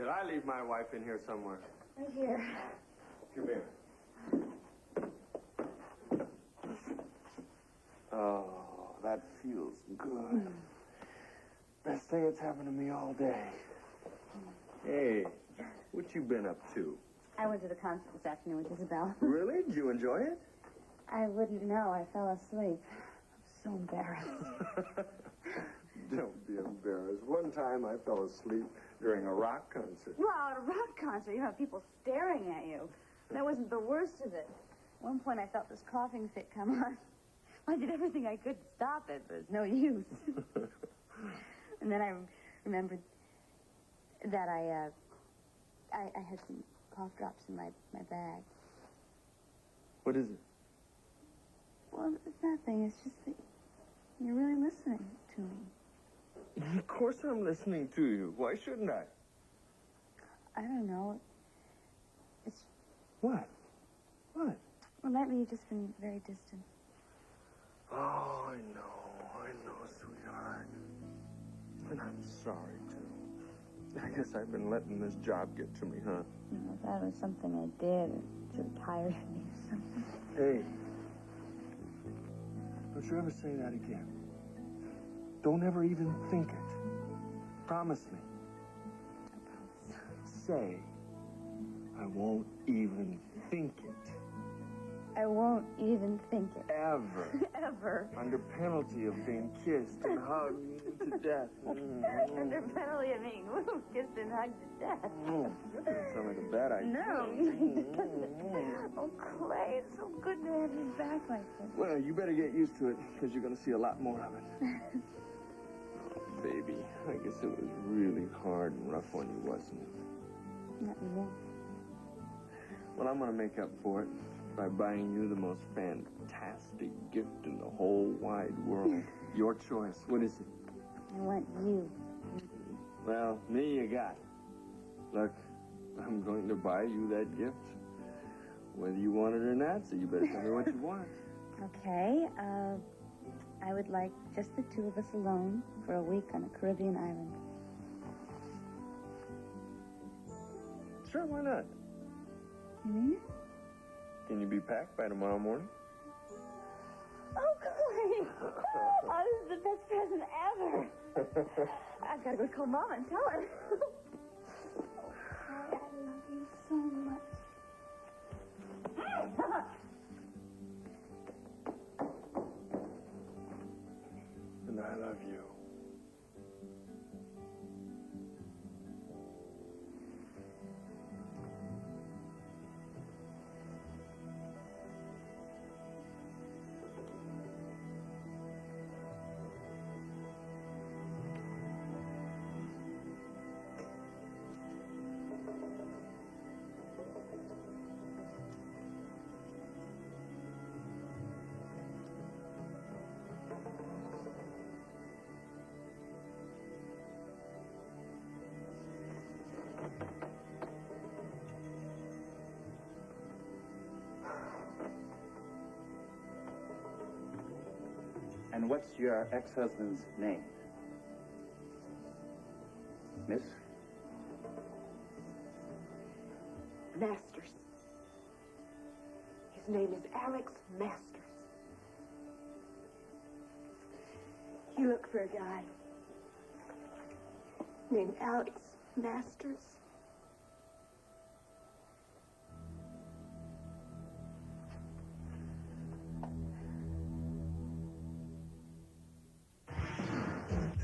Did I leave my wife in here somewhere? Right here. Come here. Oh, that feels good. Best thing that's happened to me all day. Hey, what you been up to? I went to the concert this afternoon with Isabel. Really? Did you enjoy it? I wouldn't know. I fell asleep. I'm so embarrassed. Don't be embarrassed. One time I fell asleep during a rock concert. Well, at a rock concert, you have people staring at you. That wasn't the worst of it. At one point, I felt this coughing fit come on. I did everything I could to stop it, but it's no use. And then I remembered that I had some cough drops in my bag. What is it? Well, it's nothing. It's just that you're really listening to me. Of course I'm listening to you. Why shouldn't I? I don't know. It's... What? What? Well, lately you've just been very distant. Oh, I know, sweetheart. And I'm sorry, too. I guess I've been letting this job get to me, huh? You know, if that was something I did, it sort of tired of me or something. Hey, don't you ever say that again. Don't ever even think it. Promise me. I promise. Say, I won't even think it. I won't even think it. Ever. Ever. Under penalty of being kissed and hugged to death. Under penalty of being kissed and hugged to death. That doesn't sound like a bad idea. No. Oh, Clay, it's so good to have you back like this. Well, you better get used to it, because you're going to see a lot more of it. Oh, baby, I guess it was really hard and rough on you, wasn't it? Not really. Well, I'm going to make up for it by buying you the most fantastic gift in the whole wide world. Your choice. What is it? I want you. Well, me you got. Look, I'm going to buy you that gift, whether you want it or not, so you better tell me what you want. Okay, I would like just the two of us alone for a week on a Caribbean island. Sure, why not? You mean it? Can you be packed by tomorrow morning? Oh, Clay! Oh, this is the best present ever. I've got to go call Mom and tell her. Oh, Clay, I love you so much. And I love you. And what's your ex-husband's name? Miss? Masters. His name is Alex Masters. You look for a guy named Alex Masters.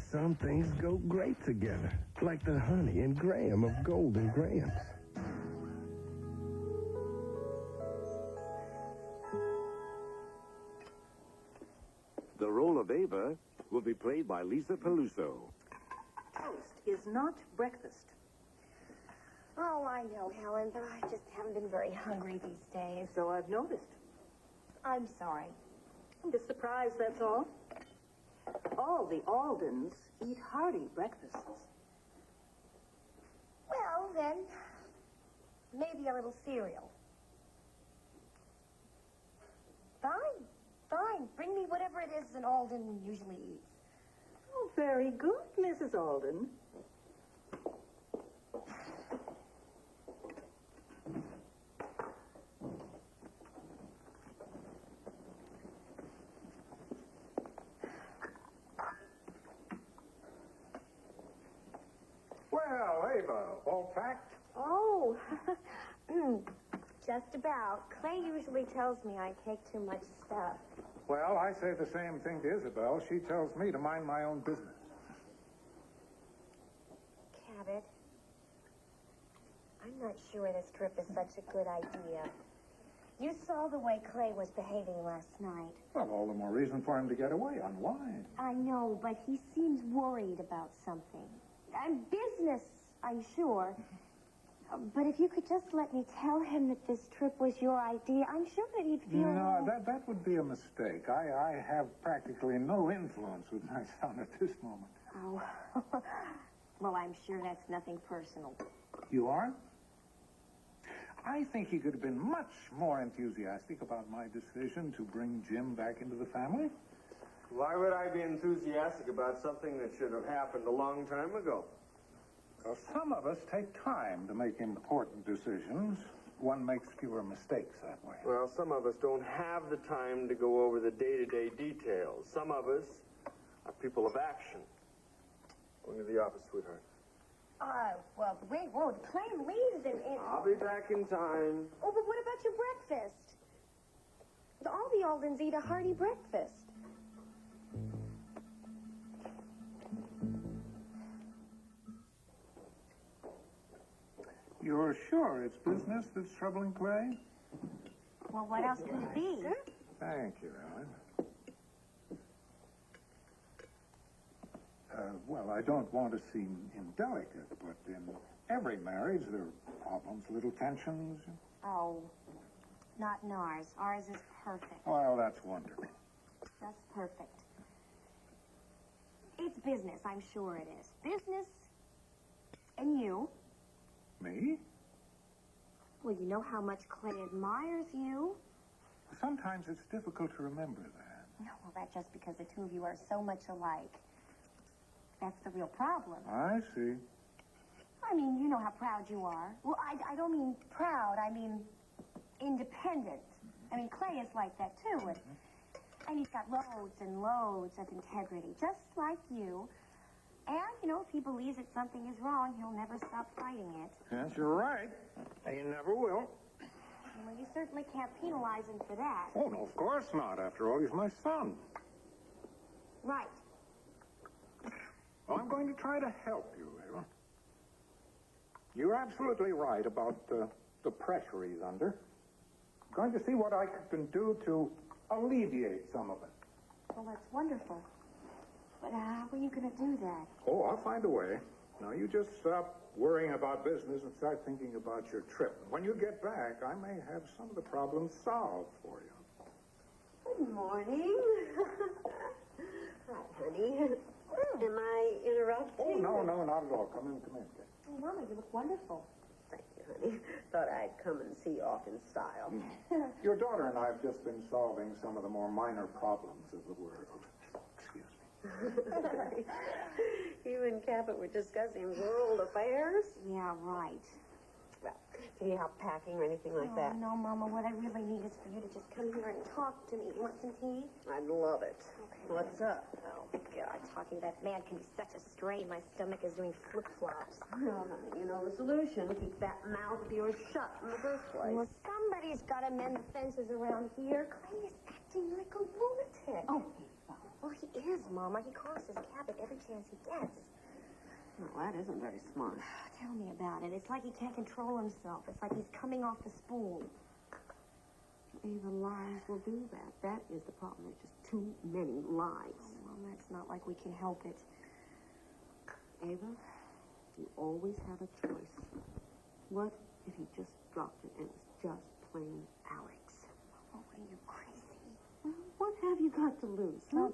Some things go great together, like the honey and graham of Golden Grahams. The role of Ava will be played by Lisa Peluso. Toast is not breakfast. Oh, I know, Helen, but I just haven't been very hungry these days. So I've noticed. I'm sorry. I'm just surprised, that's all. All the Aldens eat hearty breakfasts. Well, then, maybe a little cereal. Fine, fine. Bring me whatever it is an Alden usually eats. Oh, very good, Mrs. Alden. Ava, all packed? Oh, just about. Clay usually tells me I take too much stuff. Well, I say the same thing to Isabel. She tells me to mind my own business. Cabot, I'm not sure this trip is such a good idea. You saw the way Clay was behaving last night. Well, all the more reason for him to get away, unwind. I know, but he seems worried about something. Business, I'm sure. But if you could just let me tell him that this trip was your idea, I'm sure that he'd feel... No, that would be a mistake. I have practically no influence with my son at this moment. Oh. Well, I'm sure that's nothing personal. You are? I think he could have been much more enthusiastic about my decision to bring Jim back into the family. Why would I be enthusiastic about something that should have happened a long time ago? Well, some of us take time to make important decisions. One makes fewer mistakes that way. Well, some of us don't have the time to go over the day-to-day details. Some of us are people of action. Going to the office, sweetheart. Well, wait, whoa, the plane leaves in... I'll be back in time. Oh, but what about your breakfast? All the Aldens eat a hearty breakfast. You're sure it's business that's troubling Clay? Well, what else could it be? Thank you, Ellen. Well, I don't want to seem indelicate, but in every marriage there are problems, little tensions. Oh, not in ours. Ours is perfect. Well, that's wonderful. That's perfect. It's business, I'm sure it is. Business and you. Me? Well, you know how much Clay admires you. Sometimes it's difficult to remember that. No, well, that's just because the two of you are so much alike. That's the real problem. I see. I mean, you know how proud you are. Well, I don't mean proud. I mean independent. I mean, Clay is like that, too. And he's got loads and loads of integrity, just like you. And, you know, if he believes that something is wrong, he'll never stop fighting it. Yes, you're right. You never will. Well, you certainly can't penalize him for that. Oh, no, of course not. After all, he's my son. Right. Well, I'm going to try to help you, Ava. You're absolutely right about the pressure he's under. I'm going to see what I can do to alleviate some of it. Well, that's wonderful. But how are you going to do that? Oh, I'll find a way. Now, you just stop worrying about business and start thinking about your trip. When you get back, I may have some of the problems solved for you. Good morning. Hi, honey. Am I interrupting? Oh, no, not at all. Come in. Oh, Mama, you look wonderful. Thank you, honey. Thought I'd come and see you off in style. Your daughter and I have just been solving some of the more minor problems of the world. Excuse me. You and Cabot were discussing world affairs? Yeah, right. Well, can you help packing or anything like that? No, Mama. What I really need is for you to just come here and talk to me. You want some tea? I'd love it. Okay. What's up? Oh, God. Talking to that man can be such a strain. My stomach is doing flip-flops. Well, honey, you know the solution. Keep that mouth of yours shut in the first place. Well, somebody's got to mend the fences around here. Clay is acting like a lunatic. Oh, well, he is, Mama. He crosses Cabot every chance he gets. well, that isn't very smart. Tell me about it. It's like he can't control himself. It's like he's coming off the spool. Even lies will do that. That is the problem. There's just too many lies. Oh, well, that's not like we can help it. Ava, you always have a choice. What if he just dropped it and it was just plain Alex? Oh, are you crazy? Well, what have you got to lose, huh?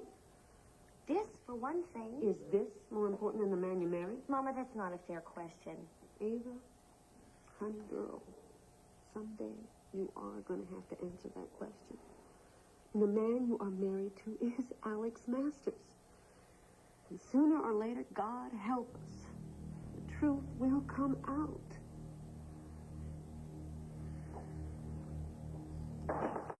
This, for one thing. Is this more important than the man you married? Mama, that's not a fair question. Ava, honey girl, someday you are going to have to answer that question. And the man you are married to is Alex Masters. And sooner or later, God help us, the truth will come out.